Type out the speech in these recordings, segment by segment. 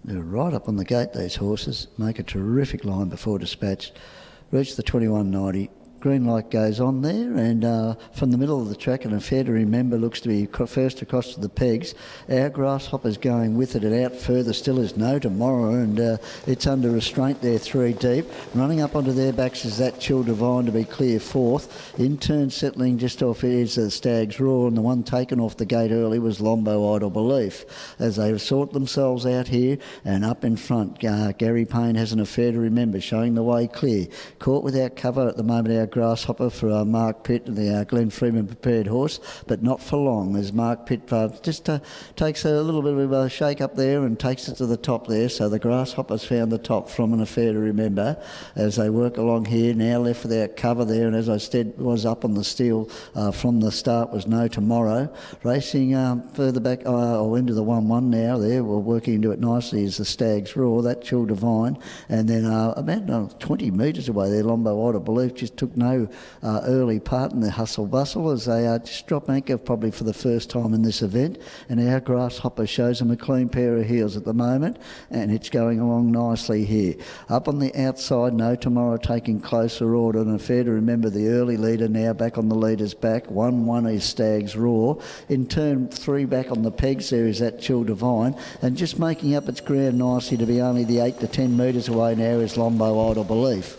They're right up on the gate, these horses. Make a terrific line before dispatch. Reach the 21.90. Green light goes on there, and from the middle of the track, and a Fair to Remember looks to be first across to the pegs. Our Grasshopper's going with it, and out further still is No Tomorrow, and it's under restraint there 3 deep. Running up onto their backs is That Chill Divine to be clear fourth. In turn, settling just off is the Stag's Roar, and the one taken off the gate early was Lombo Idle Belief. As they sort themselves out here, and up in front, Gary Payne has an Affair to Remember, showing the way clear. Caught without cover at the moment, Our Grasshopper for Mark Pitt, the Glenn Freeman prepared horse, but not for long, as Mark Pitt just takes a little bit of a shake up there and takes it to the top there. So the Grasshopper's found the top from an Affair to Remember as they work along here, now left without cover there, and as I said, was up on the steel from the start was No Tomorrow. Racing further back, into the 1-1 now there, we're working into it nicely, is the Stag's Roar, That Chill Divine, and then about 20 metres away there, Lombo Idle Belief just took no early part in the hustle bustle as they just drop anchor probably for the first time in this event, and Our Grasshopper shows them a clean pair of heels at the moment, and it's going along nicely here. Up on the outside, No Tomorrow taking closer order, and Affair to Remember, the early leader, now back on the leader's back. 1-1 is Stag's Roar. In turn 3 back on the pegs there is That Chill Divine, and just making up its ground nicely to be only the 8 to 10 metres away now is Lombo Idle Belief.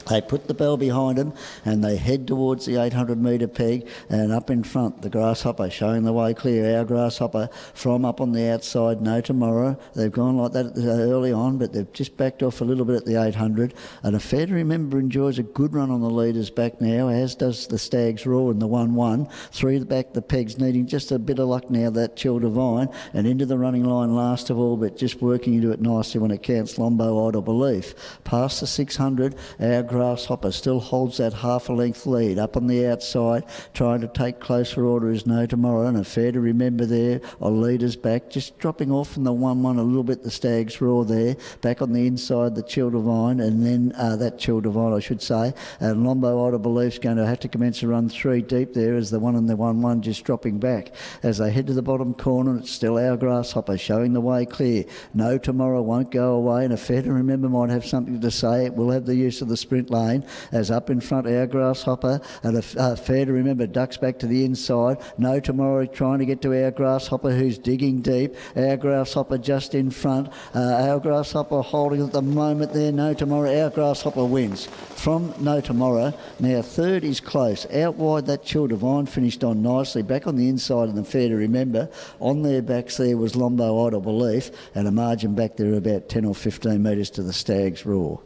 They put the bell behind them and they head towards the 800 metre peg, and up in front the Grasshopper showing the way clear. Our Grasshopper from up on the outside, No Tomorrow. They've gone like that early on, but they've just backed off a little bit at the 800. And Affair to Remember enjoys a good run on the leaders back now, as does the Stag's Roar in the 1-1. 3 back the pegs, needing just a bit of luck now, That Chill Divine, and into the running line last of all, but just working into it nicely when it counts, Lombo Idle Belief. Past the 600, Our Grasshopper still holds that half a length lead. Up on the outside, trying to take closer order is No Tomorrow, and Affair to Remember there on leaders back, just dropping off from the 1-1 a little bit, the Stag's Roar there. Back on the inside, the Chill Divine, and then That Chill Divine I should say, and Lombo Idle Belief's going to have to commence a run 3 deep there as the one in the 1-1 just dropping back. As they head to the bottom corner, it's still Our Grasshopper showing the way clear. No Tomorrow won't go away, and Affair to Remember might have something to say. It will have the use of the sprint lane, as up in front Our Grasshopper, and Affair to Remember ducks back to the inside. No Tomorrow trying to get to Our Grasshopper, who's digging deep. Our Grasshopper just in front. Our Grasshopper holding at the moment there. No Tomorrow. Our Grasshopper wins from No Tomorrow. Now third is close. Out wide, That Chill Divine finished on nicely. Back on the inside and Affair to Remember. On their backs there was Lombo Idle Belief, and a margin back there about 10 or 15 metres to the Stag's Roar.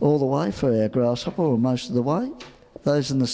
All the way for Our Grasshopper, or most of the way. Those in the